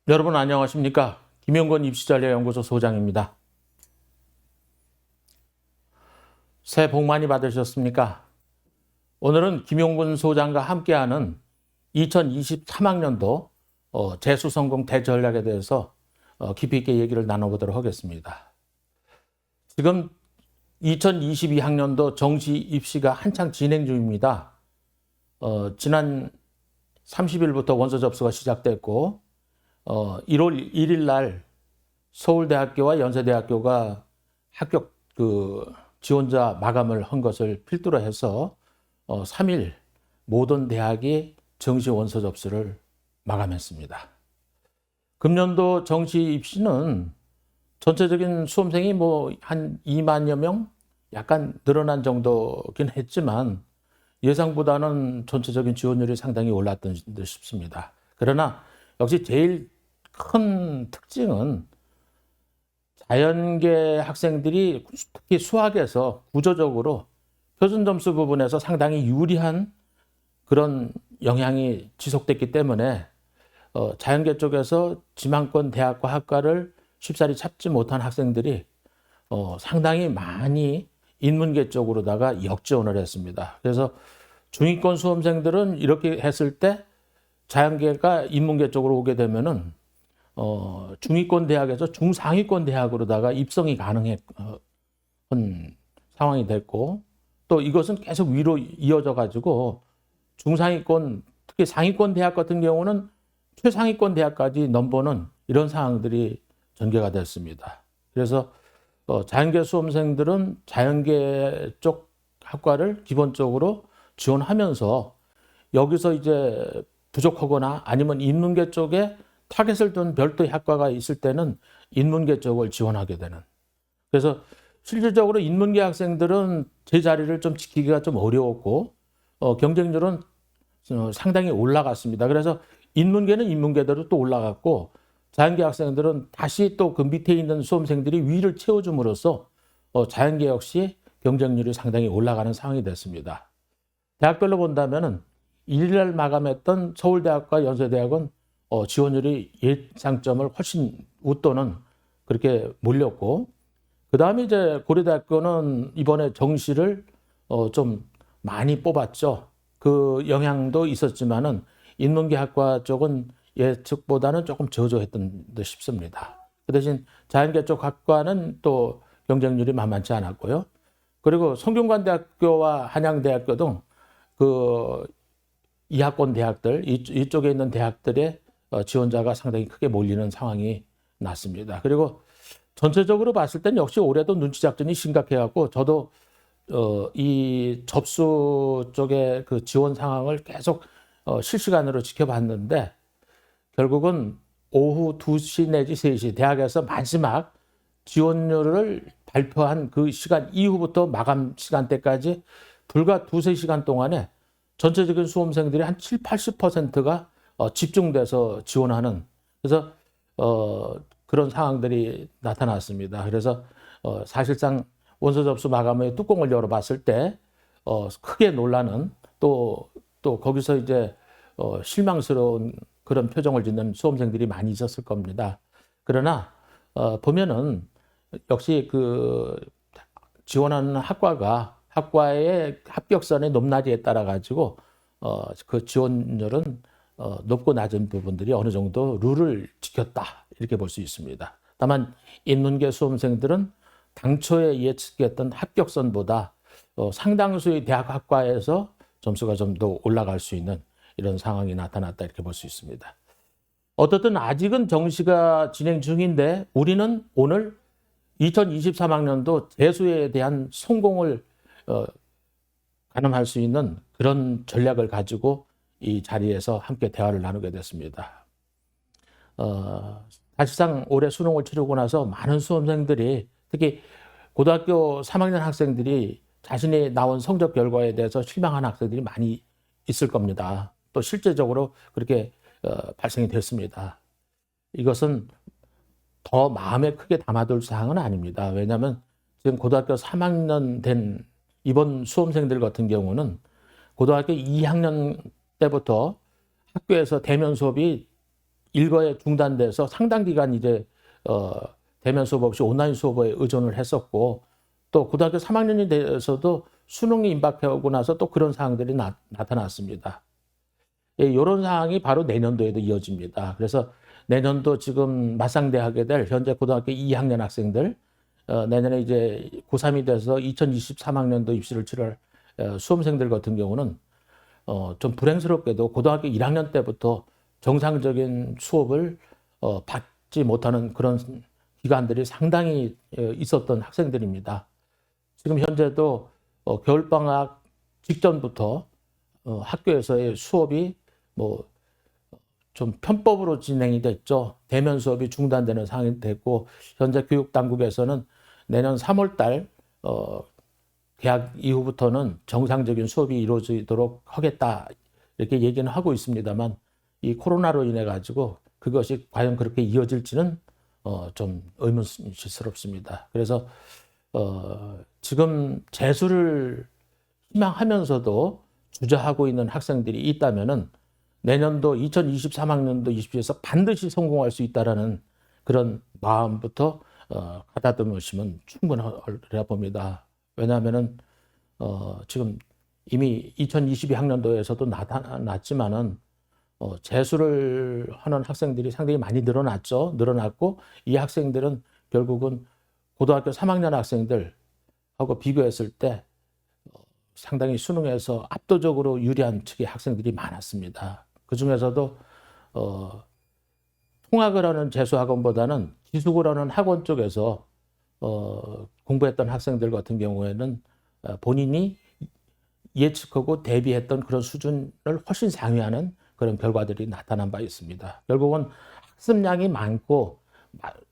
여러분 안녕하십니까? 김용건 입시전략연구소 소장입니다. 새해 복 많이 받으셨습니까? 오늘은 김용건 소장과 함께하는 2023학년도 재수성공 대전략에 대해서 깊이 있게 얘기를 나눠보도록 하겠습니다. 지금 2022학년도 정시 입시가 한창 진행 중입니다. 지난 30일부터 원서 접수가 시작됐고 1월 1일 날 서울대학교와 연세대학교가 합격 지원자 마감을 한 것을 필두로 해서 3일 모든 대학이 정시 원서 접수를 마감했습니다. 금년도 정시 입시는 전체적인 수험생이 한 2만여 명 약간 늘어난 정도긴 했지만 예상보다는 전체적인 지원율이 상당히 올랐던 듯 싶습니다. 그러나 역시 제일 큰 특징은 자연계 학생들이 특히 수학에서 구조적으로 표준 점수 부분에서 상당히 유리한 그런 영향이 지속됐기 때문에 자연계 쪽에서 지망권 대학과 학과를 쉽사리 찾지 못한 학생들이 상당히 많이 인문계 쪽으로다가 역지원을 했습니다. 그래서 중위권 수험생들은 이렇게 했을 때 자연계가 인문계 쪽으로 오게 되면은 중위권 대학에서 중상위권 대학으로다가 입성이 가능한 상황이 됐고, 또 이것은 계속 위로 이어져 가지고 중상위권, 특히 상위권 대학 같은 경우는 최상위권 대학까지 넘보는 이런 상황들이 전개가 됐습니다. 그래서 자연계 수험생들은 자연계 쪽 학과를 기본적으로 지원하면서 여기서 이제 부족하거나 아니면 인문계 쪽에 타겟을 둔 별도의 학과가 있을 때는 인문계 쪽을 지원하게 되는. 그래서 실질적으로 인문계 학생들은 제 자리를 좀 지키기가 좀 어려웠고 경쟁률은 상당히 올라갔습니다. 그래서 인문계는 인문계대로 또 올라갔고 자연계 학생들은 다시 또 그 밑에 있는 수험생들이 위를 채워줌으로써 자연계 역시 경쟁률이 상당히 올라가는 상황이 됐습니다. 대학별로 본다면은 1일날 마감했던 서울대학과 연세대학은 지원율이 예상점을 훨씬 웃도는 그렇게 몰렸고, 그 다음에 이제 고려대학교는 이번에 정시를 좀 많이 뽑았죠. 그 영향도 있었지만은 인문계 학과 쪽은 예측보다는 조금 저조했던 듯 싶습니다. 그 대신 자연계 쪽 학과는 또 경쟁률이 만만치 않았고요. 그리고 성균관대학교와 한양대학교 등 그 이하권 대학들, 이쪽에 있는 대학들의 지원자가 상당히 크게 몰리는 상황이 났습니다. 그리고 전체적으로 봤을 땐 역시 올해도 눈치 작전이 심각해갖고 저도 이 접수 쪽의 그 지원 상황을 계속 실시간으로 지켜봤는데 결국은 오후 2시 내지 3시 대학에서 마지막 지원율을 발표한 그 시간 이후부터 마감 시간대까지 불과 2~3시간 동안에 전체적인 수험생들이 한 70~80%가 집중돼서 지원하는, 그래서 그런 상황들이 나타났습니다. 그래서 사실상 원서 접수 마감의 뚜껑을 열어봤을 때 크게 놀라는, 또 거기서 이제 실망스러운 그런 표정을 짓는 수험생들이 많이 있었을 겁니다. 그러나 보면은 역시 그 지원하는 학과의 합격선의 높낮이에 따라 가지고 그 지원율은 높고 낮은 부분들이 어느 정도 룰을 지켰다, 이렇게 볼 수 있습니다. 다만 인문계 수험생들은 당초에 예측했던 합격선보다 상당수의 대학 학과에서 점수가 좀 더 올라갈 수 있는 이런 상황이 나타났다, 이렇게 볼 수 있습니다. 어떻든 아직은 정시가 진행 중인데 우리는 오늘 2023학년도 재수에 대한 성공을 가늠할 수 있는 그런 전략을 가지고 이 자리에서 함께 대화를 나누게 됐습니다. 사실상 올해 수능을 치르고 나서 많은 수험생들이, 특히 고등학교 3학년 학생들이 자신이 나온 성적 결과에 대해서 실망한 학생들이 많이 있을 겁니다. 또 실제적으로 그렇게 발생이 됐습니다. 이것은 더 마음에 크게 담아둘 사항은 아닙니다. 왜냐하면 지금 고등학교 3학년 된 이번 수험생들 같은 경우는 고등학교 2학년 때부터 학교에서 대면 수업이 일거에 중단돼서 상당 기간 이제 대면 수업 없이 온라인 수업에 의존을 했었고, 또 고등학교 3학년이 돼서도 수능이 임박하고 나서 또 그런 사항들이 나타났습니다. 예, 이런 사항이 바로 내년도에도 이어집니다. 그래서 내년도 지금 맞상대하게 될 현재 고등학교 2학년 학생들, 내년에 이제 고3이 돼서 2023학년도 입시를 치를 수험생들 같은 경우는 좀 불행스럽게도 고등학교 1학년 때부터 정상적인 수업을 받지 못하는 그런 기간들이 상당히 있었던 학생들입니다. 지금 현재도 겨울방학 직전부터 학교에서의 수업이 뭐 좀 편법으로 진행이 됐죠. 대면 수업이 중단되는 상황이 됐고, 현재 교육당국에서는 내년 3월 달 개학 이후부터는 정상적인 수업이 이루어지도록 하겠다 이렇게 얘기는 하고 있습니다만, 이 코로나로 인해 가지고 그것이 과연 그렇게 이어질지는 좀 의문스럽습니다. 그래서 지금 재수를 희망하면서도 주저하고 있는 학생들이 있다면은 내년도 2023학년도 입시에서 반드시 성공할 수 있다라는 그런 마음부터 가다듬으시면 충분하리라 봅니다. 왜냐하면은 지금 이미 2022학년도에서도 나타났지만은 재수를 하는 학생들이 상당히 많이 늘어났고, 이 학생들은 결국은 고등학교 3학년 학생들하고 비교했을 때 상당히 수능에서 압도적으로 유리한 측의 학생들이 많았습니다. 그 중에서도 통학을 하는 재수학원보다는 기숙을 하는 학원 쪽에서 공부했던 학생들 같은 경우에는 본인이 예측하고 대비했던 그런 수준을 훨씬 상회하는 그런 결과들이 나타난 바 있습니다. 결국은 학습량이 많고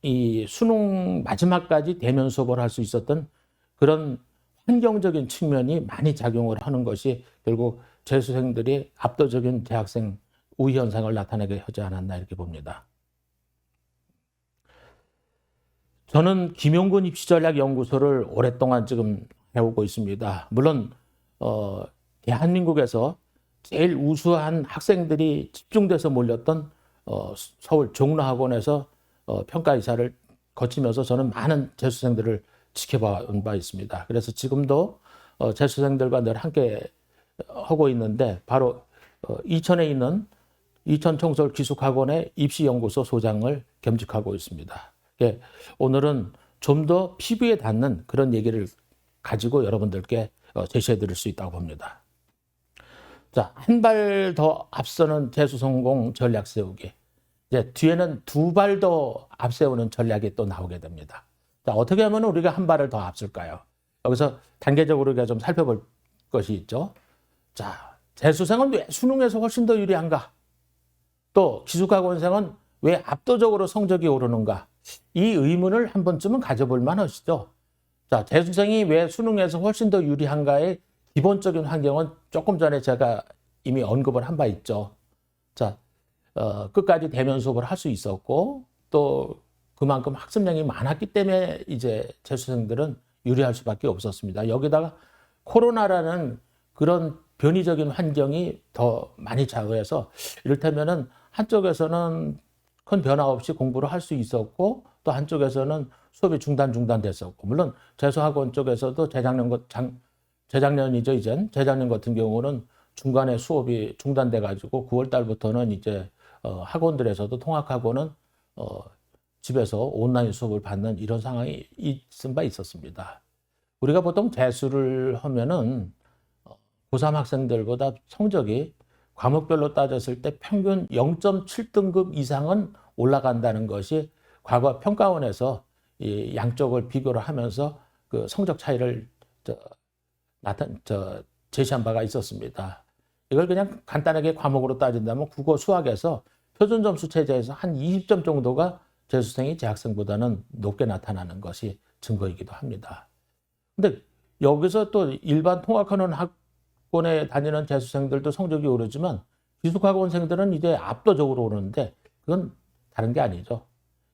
이 수능 마지막까지 대면 수업을 할 수 있었던 그런 환경적인 측면이 많이 작용을 하는 것이 결국 재수생들이 압도적인 대학생 우위 현상을 나타내게 하지 않았나 이렇게 봅니다. 저는 김용근 입시전략연구소를 오랫동안 지금 해오고 있습니다. 물론 대한민국에서 제일 우수한 학생들이 집중돼서 몰렸던 서울 종로학원에서 평가이사를 거치면서 저는 많은 재수생들을 지켜본 바 있습니다. 그래서 지금도 재수생들과 늘 함께 하고 있는데, 바로 이천에 있는 이천청솔 기숙학원의 입시연구소 소장을 겸직하고 있습니다. 오늘은 좀 더 피부에 닿는 그런 얘기를 가지고 여러분들께 제시해 드릴 수 있다고 봅니다. 자, 한 발 더 앞서는 재수 성공 전략 세우기. 이제 뒤에는 두 발 더 앞세우는 전략이 또 나오게 됩니다. 자, 어떻게 하면 우리가 한 발을 더 앞설까요? 여기서 단계적으로 우리가 좀 살펴볼 것이 있죠. 자, 재수생은 왜 수능에서 훨씬 더 유리한가? 또 기숙학원생은 왜 압도적으로 성적이 오르는가? 이 의문을 한 번쯤은 가져볼 만하시죠. 자, 재수생이 왜 수능에서 훨씬 더 유리한가의 기본적인 환경은 조금 전에 제가 이미 언급을 한 바 있죠. 자, 끝까지 대면 수업을 할 수 있었고, 또 그만큼 학습량이 많았기 때문에 이제 재수생들은 유리할 수밖에 없었습니다. 여기다가 코로나라는 그런 변이적인 환경이 더 많이 좌우해서, 이를테면은 한쪽에서는 큰 변화 없이 공부를 할 수 있었고, 또 한쪽에서는 수업이 중단됐었고, 물론 재수학원 쪽에서도 재작년이죠, 재작년 같은 경우는 중간에 수업이 중단돼 가지고 9월 달부터는 이제 학원들에서도 통학하고는 집에서 온라인 수업을 받는 이런 상황이 있은 바 있었습니다. 우리가 보통 재수를 하면은 고3 학생들보다 성적이 과목별로 따졌을 때 평균 0.7등급 이상은 올라간다는 것이 과거 평가원에서 이 양쪽을 비교를 하면서 그 성적 차이를 제시한 바가 있었습니다. 이걸 그냥 간단하게 과목으로 따진다면 국어, 수학에서 표준 점수 체제에서 한 20점 정도가 재수생이 재학생보다는 높게 나타나는 것이 증거이기도 합니다. 근데 여기서 또 일반 통학하는 학원에 다니는 재수생들도 성적이 오르지만 기숙학원생들은 이제 압도적으로 오르는데, 그건 다른 게 아니죠.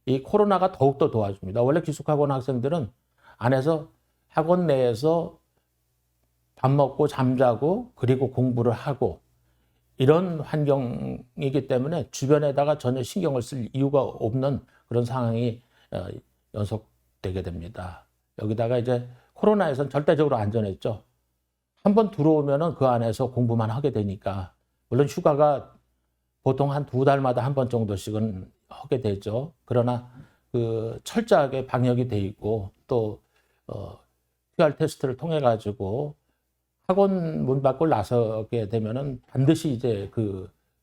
이 코로나가 더욱더 도와줍니다. 원래 기숙학원 학생들은 안에서 학원 내에서 밥 먹고 잠자고 그리고 공부를 하고, 이런 환경이기 때문에 주변에다가 전혀 신경을 쓸 이유가 없는 그런 상황이 연속되게 됩니다. 여기다가 이제 코로나에선 절대적으로 안전했죠. 한번 들어오면은 그 안에서 공부만 하게 되니까, 물론 휴가가 보통 한 2달마다 한 번 정도씩은 하게 되죠. 그러나 그 철저하게 방역이 돼 있고 또 QR 테스트를 통해 가지고 학원 문 밖을 나서게 되면은 반드시 이제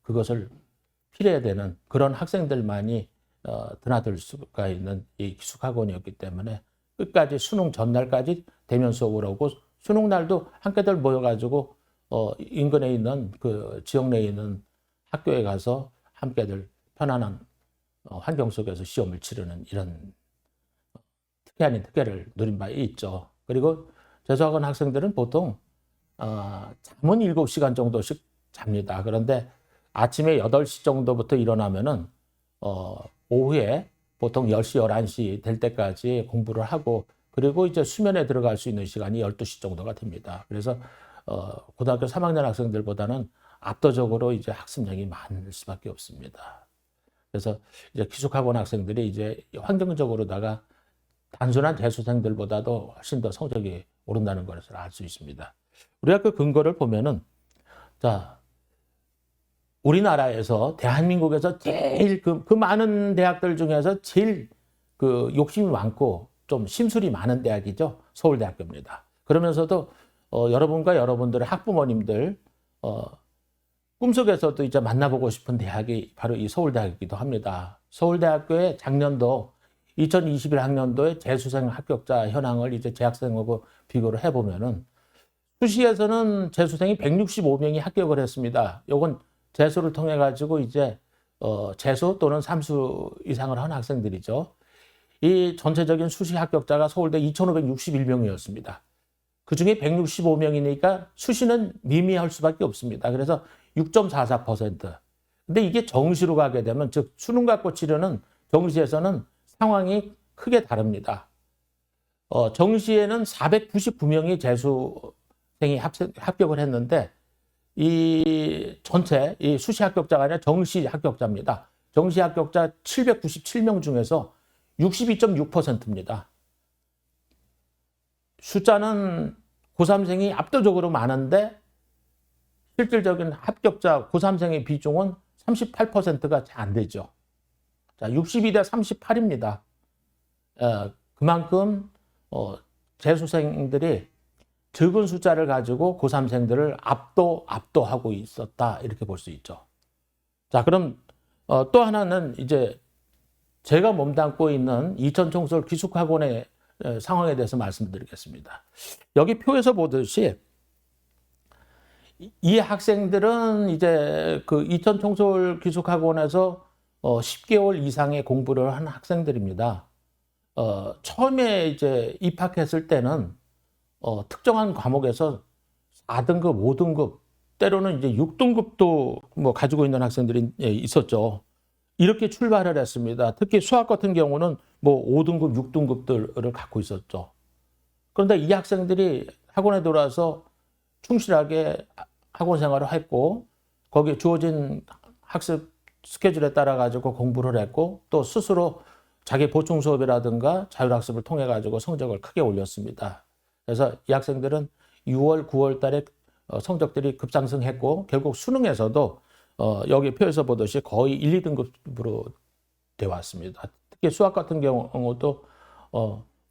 그것을 필해야 되는 그런 학생들만이 드나들 수가 있는 이 기숙학원이었기 때문에 끝까지 수능 전날까지 대면 수업을 하고, 수능 날도 함께들 모여가지고 인근에 있는 그 지역 내에 있는 학교에 가서 함께들 편안한 환경 속에서 시험을 치르는 이런 특혜 아닌 특혜를 누린 바 있죠. 그리고 재수학원 학생들은 보통 잠은 7시간 정도씩 잡니다. 그런데 아침에 8시 정도부터 일어나면은 오후에 보통 10시, 11시 될 때까지 공부를 하고, 그리고 이제 수면에 들어갈 수 있는 시간이 12시 정도가 됩니다. 그래서 고등학교 3학년 학생들보다는 압도적으로 이제 학습량이 많을 수밖에 없습니다. 그래서 이제 기숙학원 학생들이 이제 환경적으로다가 단순한 재수생들보다도 훨씬 더 성적이 오른다는 것을 알 수 있습니다. 우리가 그 근거를 보면은, 자, 우리나라에서 대한민국에서 제일 그 많은 대학들 중에서 제일 그 욕심이 많고 좀 심술이 많은 대학이죠. 서울대학교입니다. 그러면서도 여러분과 여러분들의 학부모님들 꿈속에서도 이제 만나보고 싶은 대학이 바로 이 서울대학이기도 합니다. 서울대학교의 작년도 2021학년도의 재수생 합격자 현황을 이제 재학생하고 비교를 해보면은, 수시에서는 재수생이 165명이 합격을 했습니다. 요건 재수를 통해 가지고 이제 재수 또는 삼수 이상을 한 학생들이죠. 이 전체적인 수시 합격자가 서울대 2,561명이었습니다. 그 중에 165명이니까 수시는 미미할 수밖에 없습니다. 그래서 6.44%. 근데 이게 정시로 가게 되면, 즉 수능 갖고 치르는 정시에서는 상황이 크게 다릅니다. 정시에는 499명이 재수생이 합격을 했는데, 이 전체 이 수시 합격자가 아니라 정시 합격자입니다. 정시 합격자 797명 중에서 62.6%입니다. 숫자는 고3생이 압도적으로 많은데 실질적인 합격자 고3생의 비중은 38%가 잘 안 되죠. 자, 62대 38입니다. 그만큼 재수생들이 적은 숫자를 가지고 고3생들을 압도하고 있었다, 이렇게 볼 수 있죠. 자, 그럼 또 하나는 이제 제가 몸담고 있는 이천총설 기숙학원의 상황에 대해서 말씀드리겠습니다. 여기 표에서 보듯이 이 학생들은 이제 그 이천총설 기숙학원에서 10개월 이상의 공부를 한 학생들입니다. 처음에 이제 입학했을 때는 특정한 과목에서 4등급, 5등급, 때로는 이제 6등급도 뭐 가지고 있는 학생들이 있었죠. 이렇게 출발을 했습니다. 특히 수학 같은 경우는 뭐 5등급, 6등급들을 갖고 있었죠. 그런데 이 학생들이 학원에 들어와서 충실하게 학원 생활을 했고, 거기에 주어진 학습 스케줄에 따라 가지고 공부를 했고, 또 스스로 자기 보충 수업이라든가 자율학습을 통해 가지고 성적을 크게 올렸습니다. 그래서 이 학생들은 6월, 9월 달에 성적들이 급상승했고, 결국 수능에서도 여기 표에서 보듯이 거의 1, 2등급으로 되어 왔습니다. 특히 수학 같은 경우도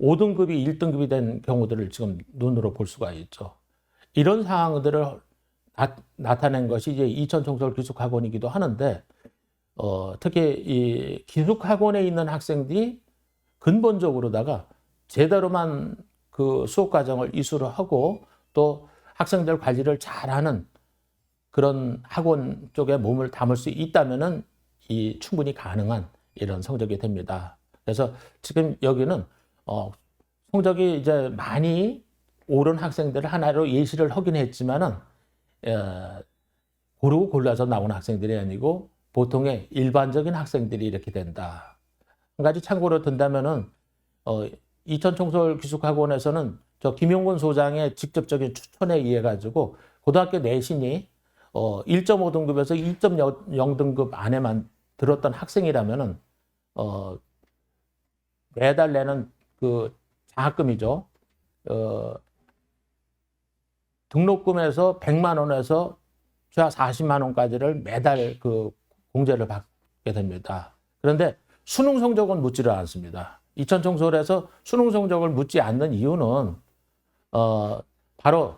5등급이 1등급이 된 경우들을 지금 눈으로 볼 수가 있죠. 이런 상황들을 나타낸 것이 이제 이천총설 기숙학원이기도 하는데, 특히 이 기숙학원에 있는 학생들이 근본적으로다가 제대로만 그 수업 과정을 이수를 하고 또 학생들 관리를 잘하는 그런 학원 쪽에 몸을 담을 수 있다면은 이 충분히 가능한 이런 성적이 됩니다. 그래서 지금 여기는 성적이 이제 많이 오른 학생들을 하나로 예시를 하긴 했지만은 고르고 골라서 나온 학생들이 아니고 보통의 일반적인 학생들이 이렇게 된다. 한 가지 참고로 든다면은 이천총설 기숙학원에서는 저 김용근 소장의 직접적인 추천에 의해 가지고 고등학교 내신이 1.5등급에서 2.0등급 안에만 들었던 학생이라면은 매달 내는 그 장학금이죠. 등록금에서 100만 원에서 최하 40만 원까지를 매달 그 공제를 받게 됩니다. 그런데 수능 성적은 묻지를 않습니다. 이천청솔에서 수능 성적을 묻지 않는 이유는 바로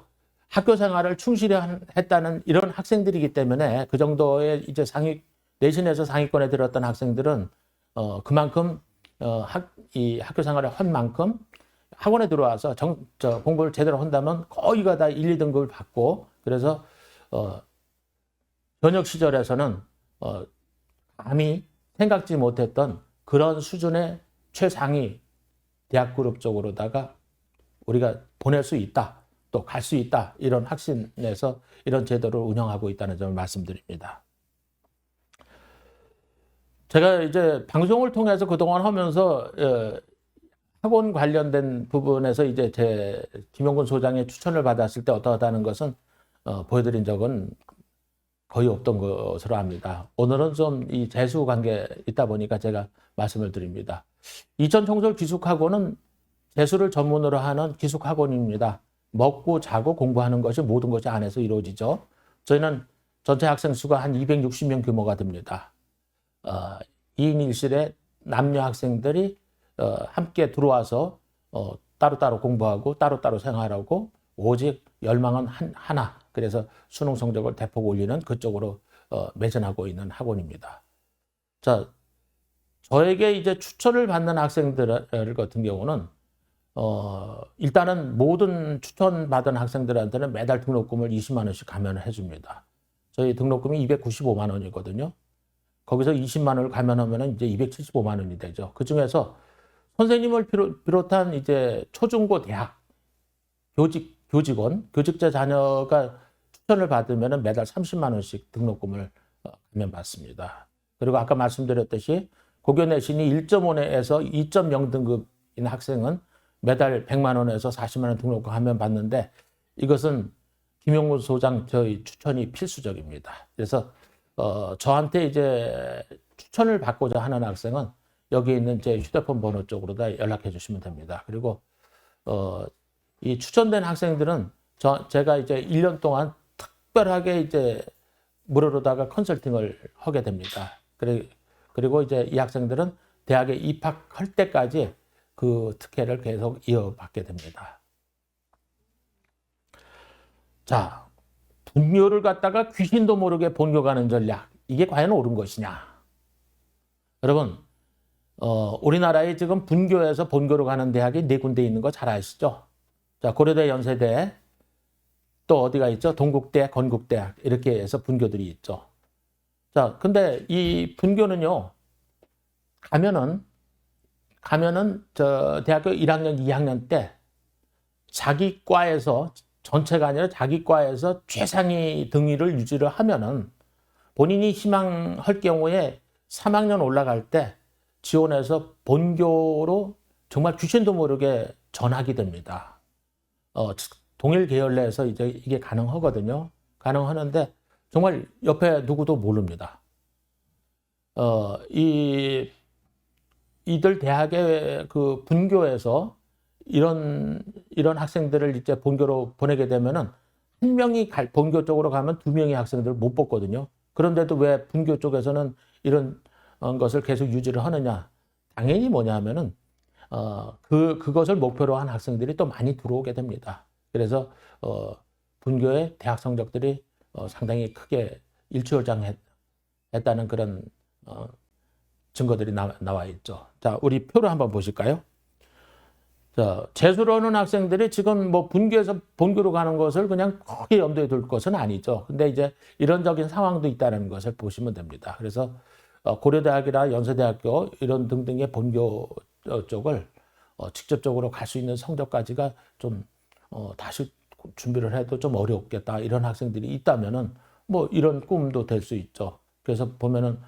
학교 생활을 충실히 했다는 이런 학생들이기 때문에 그 정도의 이제 내신에서 상위권에 들었던 학생들은 그만큼 이 학교 생활을 한 만큼 학원에 들어와서 공부를 제대로 한다면 거의가 다 1, 2등급을 받고 그래서 전역 시절에서는 감히 생각지 못했던 그런 수준의 최상위 대학 그룹 쪽으로다가 우리가 보낼 수 있다. 또 갈 수 있다. 이런 확신에서 이런 제도를 운영하고 있다는 점을 말씀드립니다. 제가 이제 방송을 통해서 그동안 하면서 학원 관련된 부분에서 이제 김용근 소장의 추천을 받았을 때 어떠하다는 것은 보여드린 적은 거의 없던 것으로 압니다. 오늘은 좀 이 재수 관계에 있다 보니까 제가 말씀을 드립니다. 이천청솔 기숙학원은 재수를 전문으로 하는 기숙학원입니다. 먹고 자고 공부하는 것이 모든 것이 안에서 이루어지죠. 저희는 전체 학생 수가 한 260명 규모가 됩니다. 2인 1실에 남녀 학생들이 함께 들어와서 따로따로 공부하고 따로따로 생활하고 오직 열망은 하나. 그래서 수능 성적을 대폭 올리는 그쪽으로 매진하고 있는 학원입니다. 자, 저에게 이제 추천을 받는 학생들 같은 경우는 일단은 모든 추천받은 학생들한테는 매달 등록금을 20만 원씩 감면을 해줍니다. 저희 등록금이 295만 원이거든요. 거기서 20만 원을 감면하면 이제 275만 원이 되죠. 그 중에서 선생님을 비롯한 이제 초중고 대학 교직원, 교직자 자녀가 추천을 받으면 매달 30만 원씩 등록금을 감면받습니다. 그리고 아까 말씀드렸듯이 고교 내신이 1.5에서 2.0등급인 학생은 매달 100만 원에서 40만 원 등록금 감면받는데 이것은 김용근 소장 저희 추천이 필수적입니다. 그래서 저한테 이제 추천을 받고자 하는 학생은 여기 있는 제 휴대폰 번호 쪽으로 다 연락해 주시면 됩니다. 그리고 이 추천된 학생들은 제가 이제 1년 동안 특별하게 이제 무료로다가 컨설팅을 하게 됩니다. 그리고 이제 이 학생들은 대학에 입학할 때까지 그 특혜를 계속 이어받게 됩니다. 자, 분교를 갖다가 귀신도 모르게 본교가는 전략. 이게 과연 옳은 것이냐? 여러분, 우리나라에 지금 분교에서 본교로 가는 대학이 4군데 있는 거 잘 아시죠? 자, 고려대, 연세대, 또 어디가 있죠? 동국대, 건국대학 이렇게 해서 분교들이 있죠. 자, 근데 이 분교는요. 가면은 저 대학교 1학년, 2학년 때 자기 과에서 전체가 아니라 자기 과에서 최상위 등위를 유지를 하면은 본인이 희망할 경우에 3학년 올라갈 때 지원해서 본교로 정말 귀신도 모르게 전학이 됩니다. 동일 계열 내에서 이제 이게 가능하거든요. 가능하는데 정말 옆에 누구도 모릅니다. 이들 대학의 그 분교에서 이런 학생들을 이제 본교로 보내게 되면은 한 명이 본교 쪽으로 가면 2명의 학생들을 못 뽑거든요. 그런데도 왜 분교 쪽에서는 이런 것을 계속 유지를 하느냐? 당연히 뭐냐면은 그것을 목표로 한 학생들이 또 많이 들어오게 됩니다. 그래서 분교의 대학 성적들이 상당히 크게 일취월장했다는 그런 증거들이 나와 있죠. 자, 우리 표를 한번 보실까요? 자, 재수를 하는 학생들이 지금 뭐 분교에서 본교로 가는 것을 그냥 크게 염두에 둘 것은 아니죠. 근데 이제 이런적인 상황도 있다는 것을 보시면 됩니다. 그래서 고려대학이나 연세대학교 이런 등등의 본교 쪽을 직접적으로 갈 수 있는 성적까지가 좀 다시 준비를 해도 좀 어렵겠다 이런 학생들이 있다면은 뭐 이런 꿈도 될 수 있죠. 그래서 보면은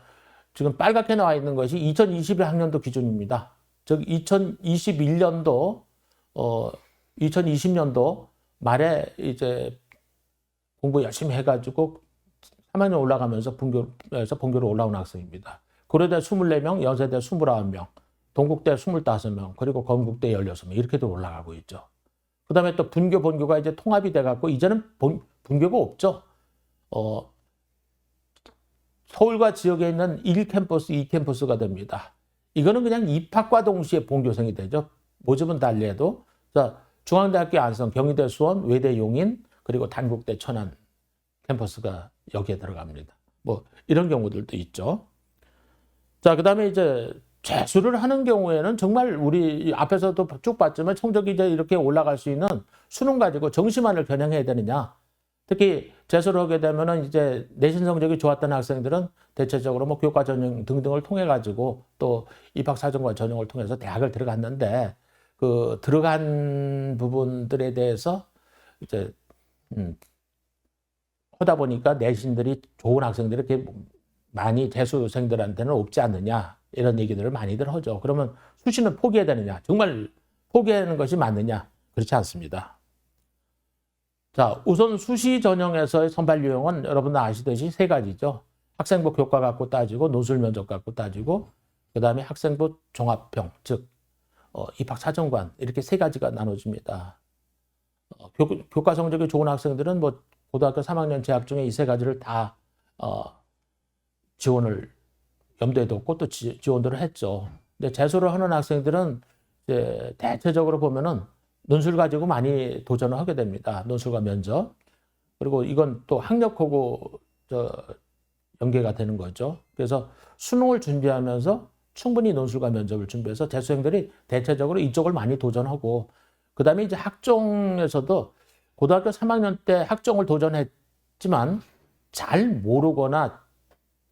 지금 빨갛게 나와 있는 것이 2021학년도 기준입니다. 즉 2021년도 2020년도 말에 이제 공부 열심히 해가지고 3학년 올라가면서 본교로 올라온 학생입니다. 고려대 24명, 연세대 29명, 동국대 25명, 그리고 건국대 16명 이렇게도 올라가고 있죠. 그 다음에 또 분교, 본교가 이제 통합이 돼갖고 이제는 분교가 없죠. 서울과 지역에 있는 1캠퍼스, 2캠퍼스가 됩니다. 이거는 그냥 입학과 동시에 본교생이 되죠. 모집은 달리해도. 자, 중앙대학교 안성, 경희대 수원, 외대 용인, 그리고 단국대 천안 캠퍼스가 여기에 들어갑니다. 뭐 이런 경우들도 있죠. 자, 그 다음에 이제 재수를 하는 경우에는 정말 우리 앞에서도 쭉 봤지만 성적이 이제 이렇게 올라갈 수 있는 수능 가지고 정시만을 겨냥해야 되느냐. 특히 재수를 하게 되면은 이제 내신 성적이 좋았던 학생들은 대체적으로 뭐 교과 전형 등등을 통해 가지고 또 입학 사정과 전형을 통해서 대학을 들어갔는데 그 들어간 부분들에 대해서 이제 하다 보니까 내신들이 좋은 학생들이 이렇게 많이 재수생들한테는 없지 않느냐 이런 얘기들을 많이들 하죠. 그러면 수시는 포기해야 되느냐? 정말 포기하는 것이 맞느냐? 그렇지 않습니다. 자, 우선 수시 전형에서의 선발 유형은 여러분들 아시듯이 세 가지죠. 학생부 교과 갖고 따지고 논술 면접 갖고 따지고 그 다음에 학생부 종합평 즉 입학 사정관 이렇게 세 가지가 나눠집니다. 교과 성적이 좋은 학생들은 뭐 고등학교 3학년 재학 중에 이 세 가지를 다 지원을 염두에 뒀고 또 지원들을 했죠. 근데 재수를 하는 학생들은 이제 대체적으로 보면은 논술 가지고 많이 도전을 하게 됩니다. 논술과 면접. 그리고 이건 또 학력하고 연계가 되는 거죠. 그래서 수능을 준비하면서 충분히 논술과 면접을 준비해서 재수생들이 대체적으로 이쪽을 많이 도전하고 그 다음에 이제 학종에서도 고등학교 3학년 때 학종을 도전했지만 잘 모르거나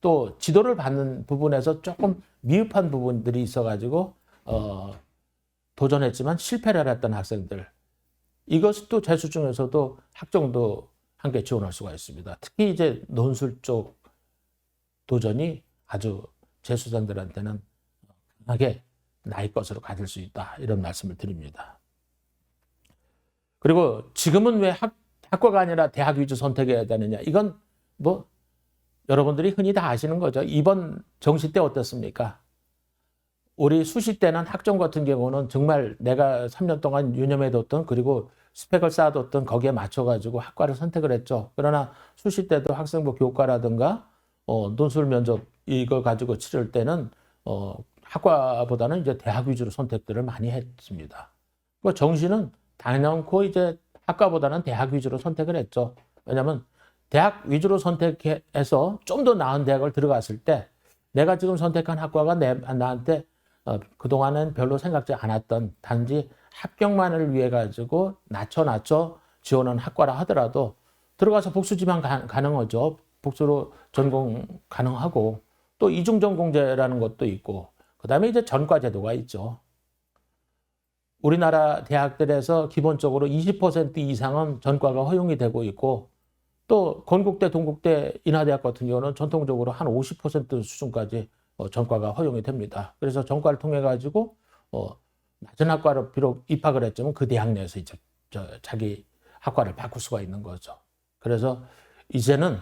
또 지도를 받는 부분에서 조금 미흡한 부분들이 있어가지고 도전했지만 실패를 했던 학생들 이것이 또 재수 중에서도 학종도 함께 지원할 수가 있습니다. 특히 이제 논술 쪽 도전이 아주 재수생들한테는 강하게 나의 것으로 가질 수 있다 이런 말씀을 드립니다. 그리고 지금은 왜 학과가 아니라 대학 위주 선택해야 되느냐 이건 뭐 여러분들이 흔히 다 아시는 거죠. 이번 정시 때 어떻습니까? 우리 수시 때는 학종 같은 경우는 정말 내가 3년 동안 유념해뒀던 그리고 스펙을 쌓아뒀던 거기에 맞춰가지고 학과를 선택을 했죠. 그러나 수시 때도 학생부 교과라든가 논술 면접 이걸 가지고 치를 때는 학과보다는 이제 대학 위주로 선택들을 많이 했습니다. 그 정시는 당연코 이제 학과보다는 대학 위주로 선택을 했죠. 왜냐하면 대학 위주로 선택해서 좀 더 나은 대학을 들어갔을 때 내가 지금 선택한 학과가 나한테 그동안은 별로 생각지 않았던 단지 합격만을 위해 가지고 낮춰 지원한 학과라 하더라도 들어가서 복수지만 가능하죠. 복수로 전공 가능하고 또 이중전공제라는 것도 있고 그다음에 이제 전과 제도가 있죠. 우리나라 대학들에서 기본적으로 20% 이상은 전과가 허용이 되고 있고 또 건국대, 동국대, 인하대학 같은 경우는 전통적으로 한 50% 수준까지 전과가 허용이 됩니다. 그래서 전과를 통해 가지고 낮은 학과로 비록 입학을 했지만 그 대학 내에서 이제 자기 학과를 바꿀 수가 있는 거죠. 그래서 이제는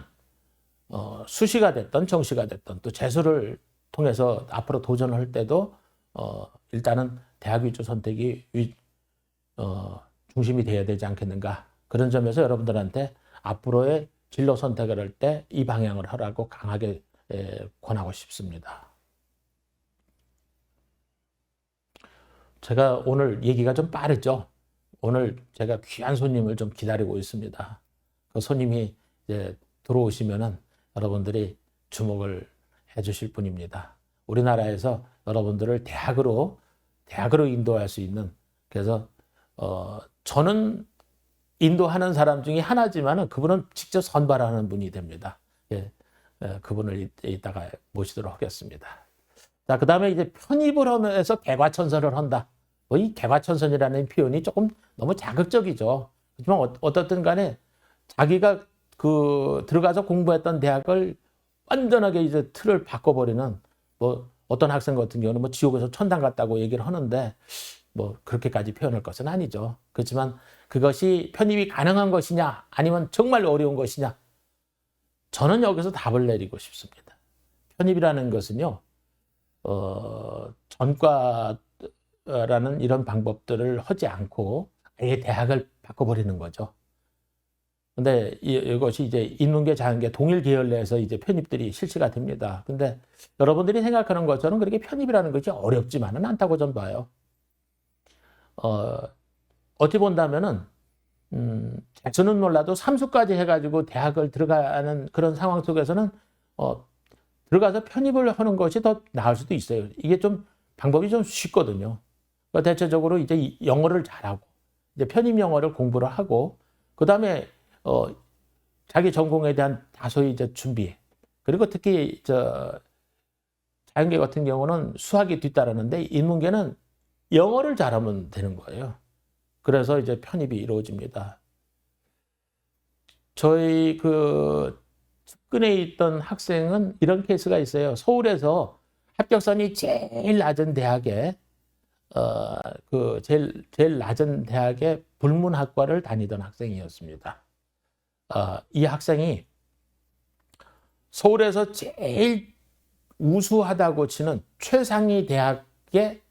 수시가 됐던 정시가 됐던 또 재수를 통해서 앞으로 도전을 할 때도 일단은 대학 위주 선택이 중심이 되어야 되지 않겠는가. 그런 점에서 여러분들한테 앞으로의 진로 선택을 할 때 이 방향을 하라고 강하게 권하고 싶습니다. 제가 오늘 얘기가 좀 빠르죠. 오늘 제가 귀한 손님을 좀 기다리고 있습니다. 그 손님이 이제 들어오시면은 여러분들이 주목을 해주실 분입니다. 우리나라에서 여러분들을 대학으로 인도할 수 있는 그래서 저는 인도하는 사람 중에 하나지만은 그분은 직접 선발하는 분이 됩니다. 예, 그분을 이따가 모시도록 하겠습니다. 자, 그 다음에 이제 편입을 하면서 개과천선을 한다. 뭐 이 개과천선이라는 표현이 조금 너무 자극적이죠. 하지만 어떻든 간에 자기가 들어가서 공부했던 대학을 완전하게 이제 틀을 바꿔버리는 뭐 어떤 학생 같은 경우는 뭐 지옥에서 천당 갔다고 얘기를 하는데 뭐 그렇게까지 표현할 것은 아니죠. 그렇지만 그것이 편입이 가능한 것이냐 아니면 정말 어려운 것이냐 저는 여기서 답을 내리고 싶습니다. 편입이라는 것은요, 전과라는 이런 방법들을 하지 않고 아예 대학을 바꿔버리는 거죠. 근데 이것이 이제 인문계, 자연계 동일 계열 내에서 이제 편입들이 실시가 됩니다. 근데 여러분들이 생각하는 것처럼 그렇게 편입이라는 것이 어렵지만은 않다고 전 봐요. 어찌 본다면은, 재수는 몰라도 삼수까지 해가지고 대학을 들어가는 그런 상황 속에서는, 들어가서 편입을 하는 것이 더 나을 수도 있어요. 이게 좀 방법이 좀 쉽거든요. 그러니까 대체적으로 이제 영어를 잘하고, 이제 편입 영어를 공부를 하고, 그 다음에 자기 전공에 대한 다소의 이제 준비, 그리고 특히 자연계 같은 경우는 수학이 뒤따르는데 인문계는 영어를 잘하면 되는 거예요. 그래서 이제 편입이 이루어집니다. 저희 측근에 있던 학생은 이런 케이스가 있어요. 서울에서 합격선이 제일 낮은 대학에 제일 낮은 대학의 불문학과를 다니던 학생이었습니다. 이 학생이 서울에서 제일 우수하다고 치는 최상위 대학의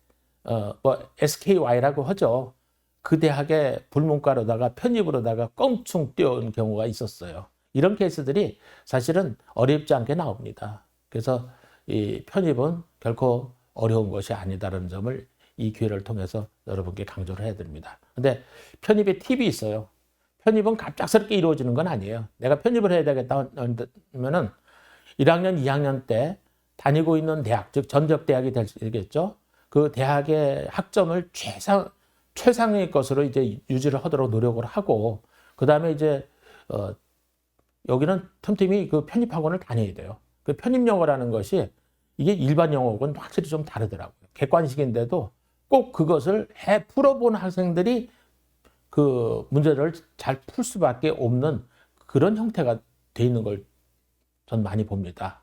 SKY라고 하죠. 그 대학의 불문과로다가 편입으로다가 껑충 뛰어온 경우가 있었어요. 이런 케이스들이 사실은 어렵지 않게 나옵니다. 그래서 이 편입은 결코 어려운 것이 아니다라는 점을 이 기회를 통해서 여러분께 강조를 해드립니다. 근데 편입에 팁이 있어요. 편입은 갑작스럽게 이루어지는 건 아니에요. 내가 편입을 해야 되겠다 하면은 1학년, 2학년 때 다니고 있는 대학, 즉 전적대학이 되겠죠. 그 대학의 학점을 최상의 것으로 이제 유지를 하도록 노력을 하고, 그 다음에 이제 여기는 틈틈이 그 편입학원을 다녀야 돼요. 그 편입 영어라는 것이 이게 일반 영어하고는 확실히 좀 다르더라고요. 객관식인데도 꼭 그것을 풀어본 학생들이 그 문제를 잘 풀 수밖에 없는 그런 형태가 돼 있는 걸 전 많이 봅니다.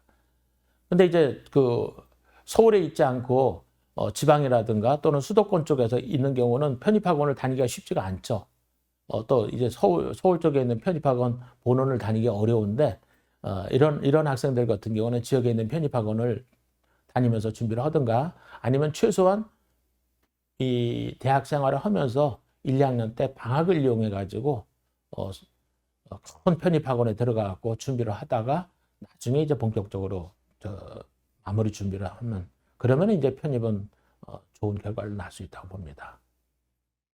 근데 이제 서울에 있지 않고 지방이라든가 또는 수도권 쪽에서 있는 경우는 편입학원을 다니기가 쉽지가 않죠. 또 이제 서울 쪽에 있는 편입학원 본원을 다니기 어려운데, 이런 학생들 같은 경우는 지역에 있는 편입학원을 다니면서 준비를 하든가, 아니면 최소한 이 대학 생활을 하면서 1, 2학년 때 방학을 이용해 가지고 큰 편입학원에 들어가고 준비를 하다가 나중에 이제 본격적으로 마무리 준비를 하면, 그러면 이제 편입은 좋은 결과를 낳을 수 있다고 봅니다.